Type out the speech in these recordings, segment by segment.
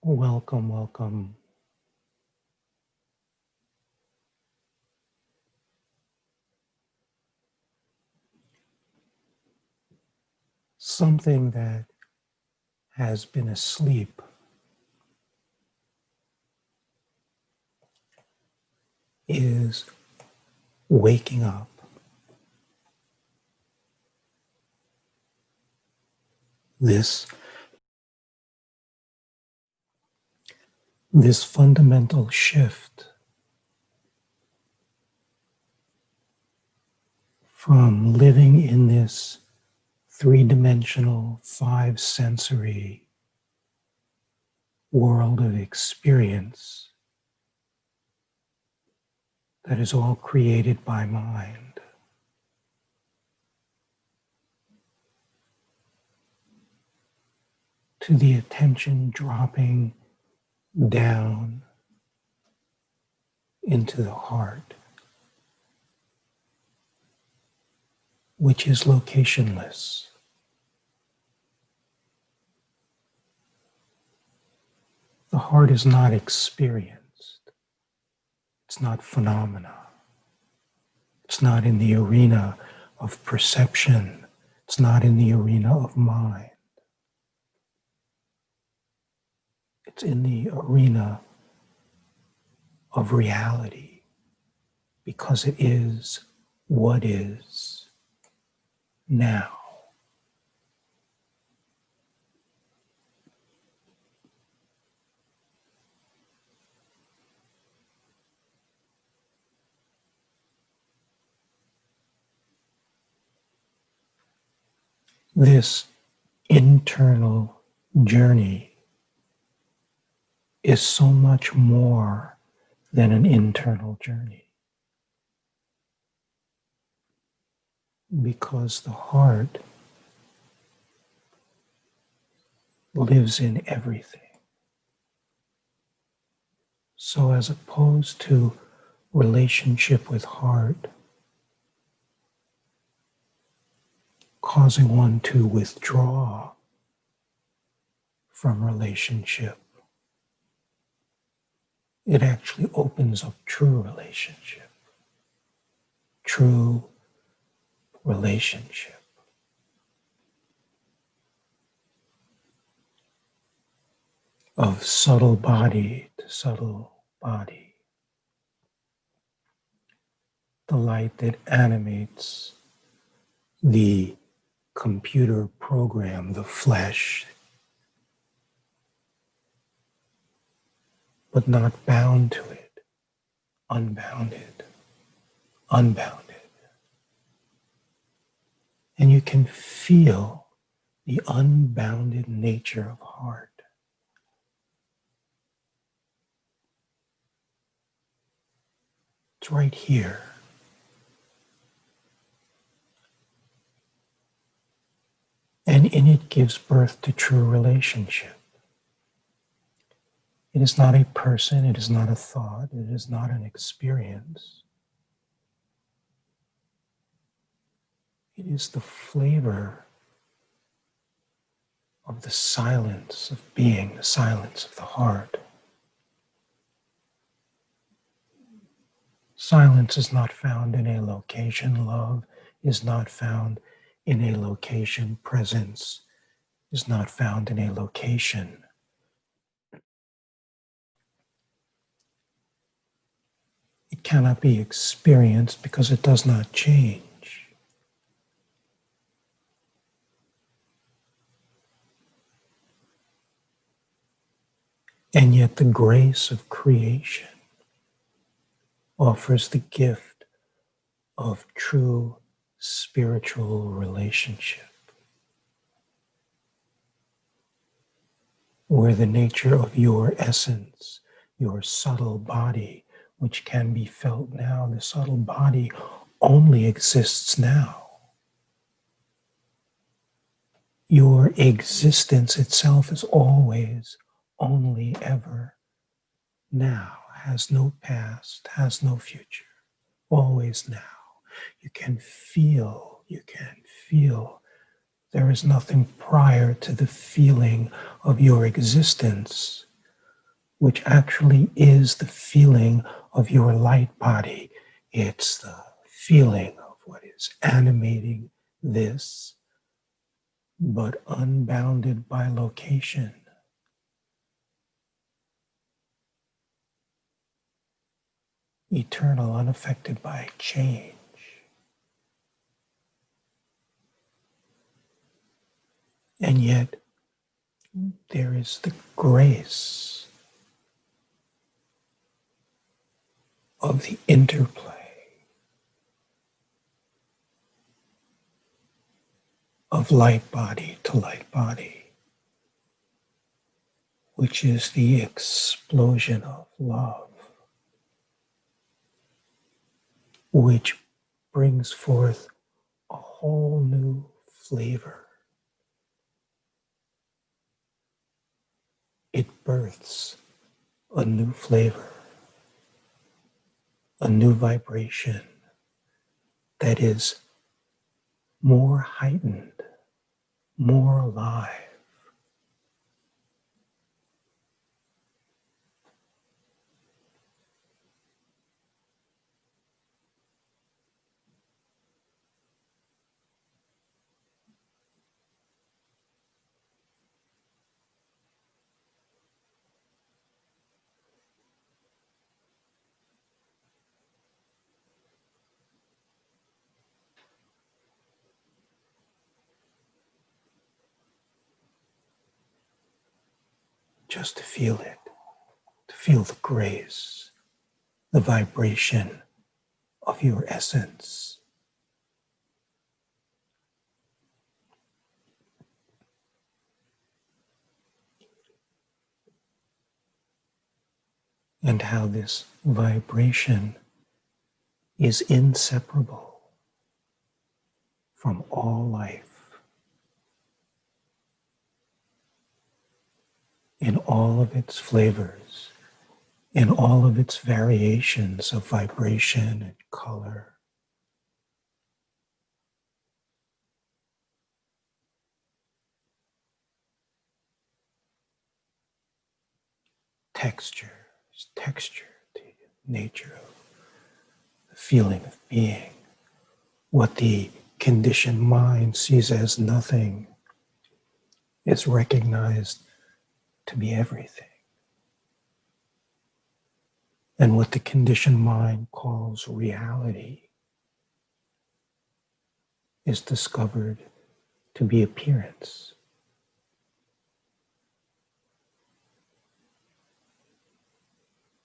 Welcome, welcome. Something that has been asleep is waking up. This fundamental shift from living in this three-dimensional, five-sensory world of experience that is all created by mind, to the attention dropping down into the heart, which is locationless. The heart is not experienced. It's not phenomena. It's not in the arena of perception. It's not in the arena of mind. It's in the arena of reality, because it is what is now. This internal journey is so much more than an internal journey, because the heart lives in everything. So as opposed to relationship with heart causing one to withdraw from relationship, it actually opens up true relationship. True relationship. Of subtle body to subtle body. The light that animates the computer program, the flesh, but not bound to it, unbounded, unbounded. And you can feel the unbounded nature of heart. It's right here. And in it gives birth to true relationship. It is not a person, it is not a thought, it is not an experience. It is the flavor of the silence of being, the silence of the heart. Silence is not found in a location. Love is not found in a location. Presence is not found in a location. It cannot be experienced because it does not change. And yet the grace of creation offers the gift of true spiritual relationship, where the nature of your essence, your subtle body, which can be felt now, the subtle body only exists now. Your existence itself is always, only, ever now, has no past, has no future, always now. You can feel. There is nothing prior to the feeling of your existence which actually is the feeling of your light body. It's the feeling of what is animating this, but unbounded by location. Eternal, unaffected by change. And yet, there is the grace of the interplay of light body to light body, which is the explosion of love, which brings forth a whole new flavor. It births a new flavor, a new vibration that is more heightened, more alive. Just to feel it, to feel the grace, the vibration of your essence. And how this vibration is inseparable from all life in all of its flavors, in all of its variations of vibration and color, texture, texture, the nature of the feeling of being, what the conditioned mind sees as nothing is recognized to be everything. And what the conditioned mind calls reality is discovered to be appearance.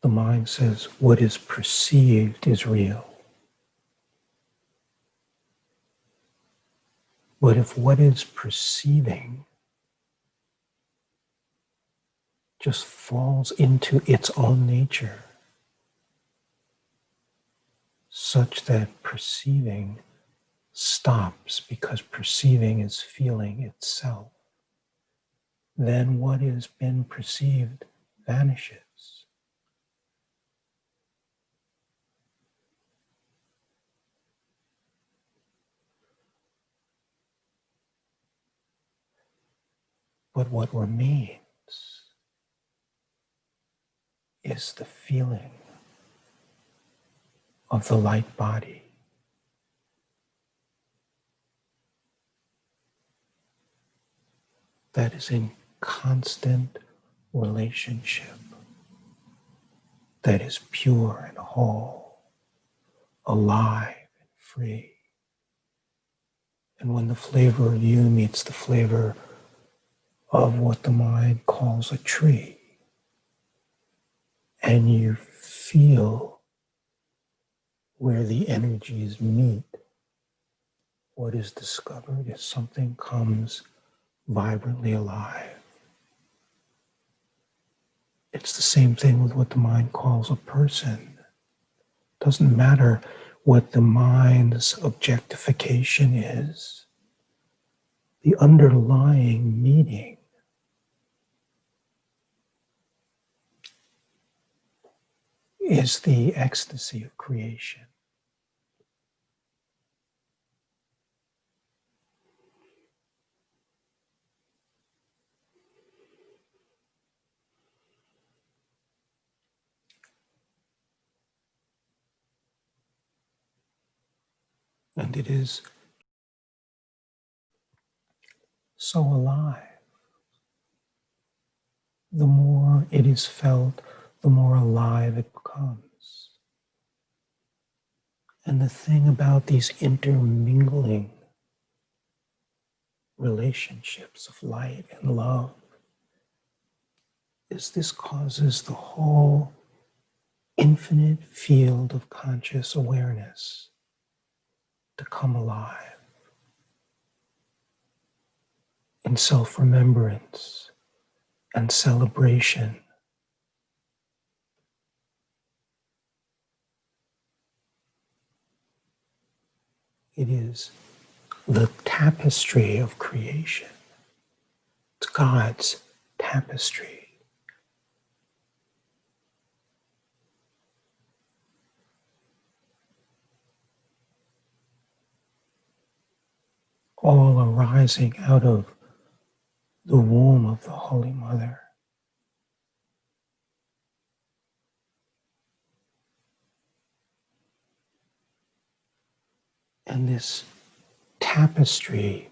The mind says what is perceived is real. But if what is perceiving just falls into its own nature, such that perceiving stops because perceiving is feeling itself, then what has been perceived vanishes. But what remains is the feeling of the light body that is in constant relationship, that is pure and whole, alive and free. And when the flavor of you meets the flavor of what the mind calls a tree, and you feel where the energies meet, what is discovered is something comes vibrantly alive. It's the same thing with what the mind calls a person. It doesn't matter what the mind's objectification is. The underlying meaning is the ecstasy of creation. And it is so alive. The more it is felt, the more alive it becomes. And the thing about these intermingling relationships of light and love is this causes the whole infinite field of conscious awareness to come alive in self-remembrance and celebration. It is the tapestry of creation. It's God's tapestry. All arising out of the womb of the Holy Mother. And this tapestry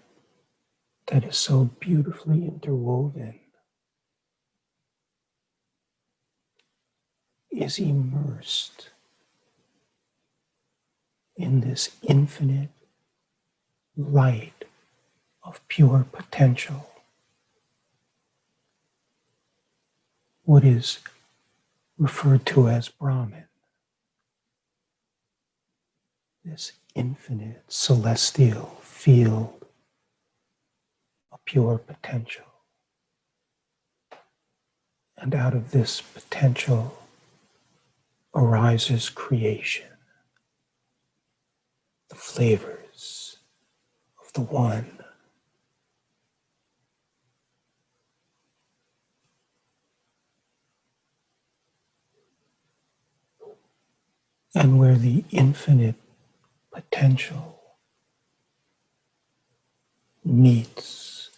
that is so beautifully interwoven is immersed in this infinite light of pure potential. What is referred to as Brahman, this infinite celestial field of pure potential. And out of this potential arises creation, the flavors of the One. And where the infinite potential meets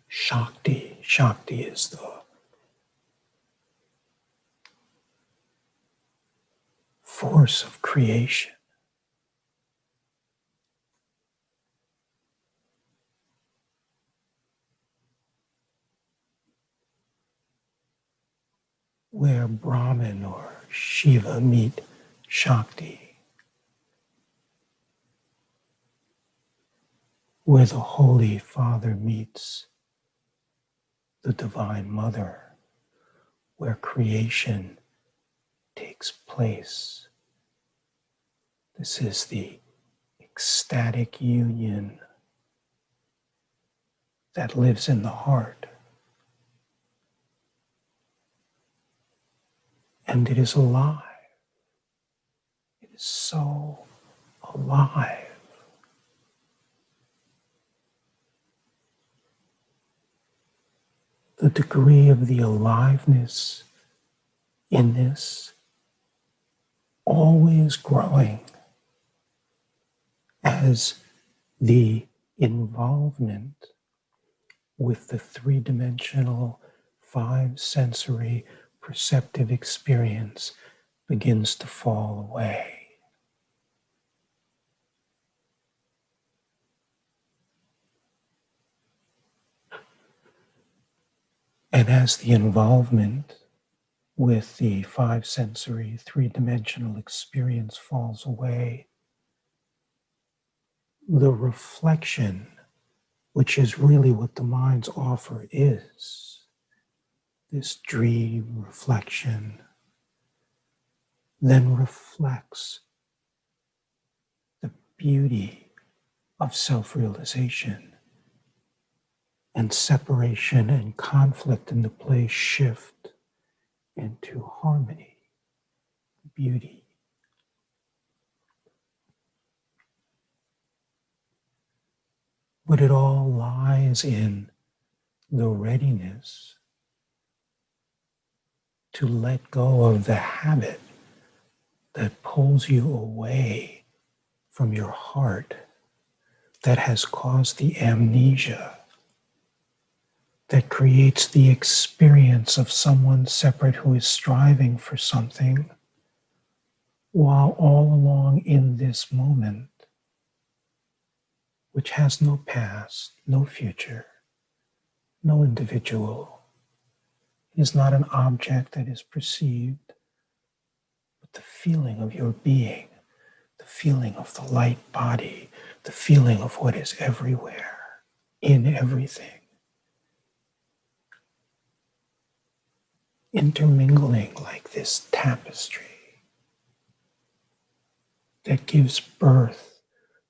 Shakti. Shakti is the force of creation. Where Brahman or Shiva meet Shakti. Where the Holy Father meets the Divine Mother. Where creation takes place. This is the ecstatic union that lives in the heart. And it is alive. It is so alive. The degree of the aliveness in this always growing as the involvement with the three-dimensional, five-sensory perceptive experience begins to fall away. And as the involvement with the five-sensory, three-dimensional experience falls away, the reflection, which is really what the mind's offer is, this dream reflection, then reflects the beauty of self-realization, and separation and conflict in the place shift into harmony, beauty. But it all lies in the readiness to let go of the habit that pulls you away from your heart, that has caused the amnesia, that creates the experience of someone separate who is striving for something, while all along in this moment, which has no past, no future, no individual. It is not an object that is perceived, but the feeling of your being, the feeling of the light body, the feeling of what is everywhere, in everything, intermingling like this tapestry that gives birth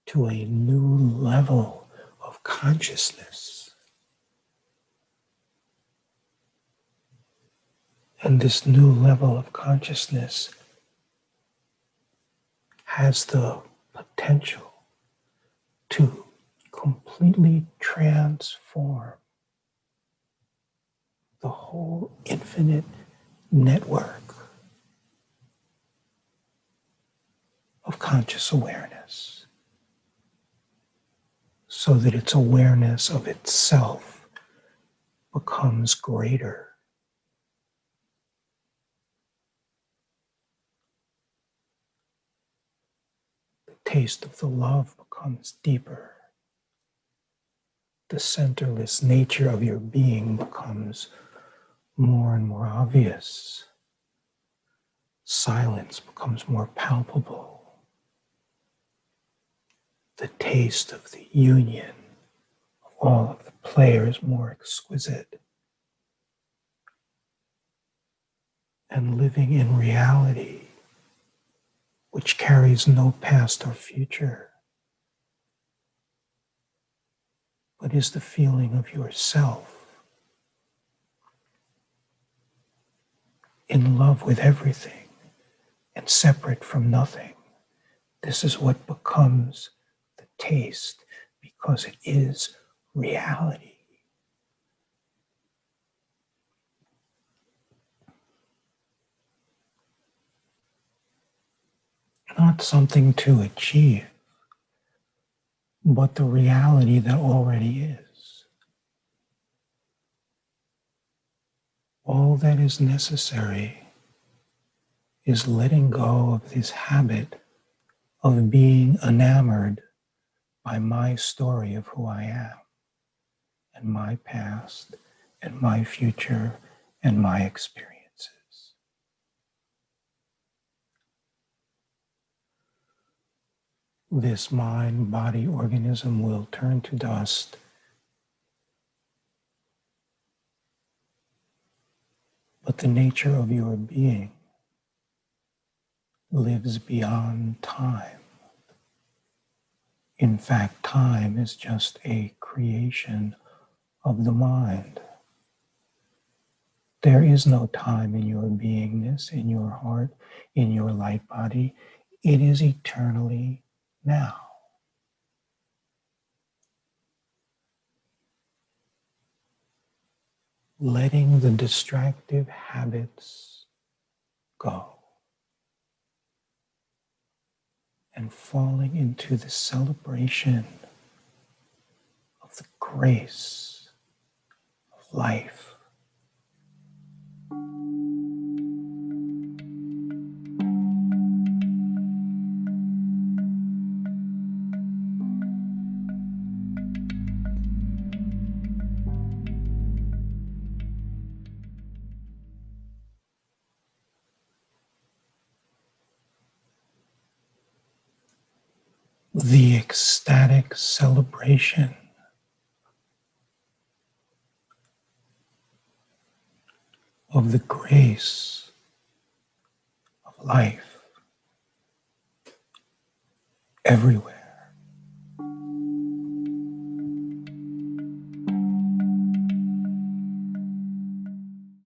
to a new level of consciousness. And this new level of consciousness has the potential to completely transform the whole infinite network of conscious awareness, so that its awareness of itself becomes greater. The taste of the love becomes deeper. The centerless nature of your being becomes more and more obvious. Silence becomes more palpable. The taste of the union of all of the players more exquisite. And living in reality, which carries no past or future, but is the feeling of yourself in love with everything and separate from nothing. This is what becomes the taste, because it is reality. Not something to achieve, but the reality that already is. All that is necessary is letting go of this habit of being enamored by my story of who I am, and my past, and my future, and my experiences. This mind, body, organism will turn to dust, but the nature of your being lives beyond time. In fact, time is just a creation of the mind. There is no time in your beingness, in your heart, in your light body. It is eternally now. Letting the distractive habits go and falling into the celebration of the grace of life. The ecstatic celebration of the grace of life everywhere.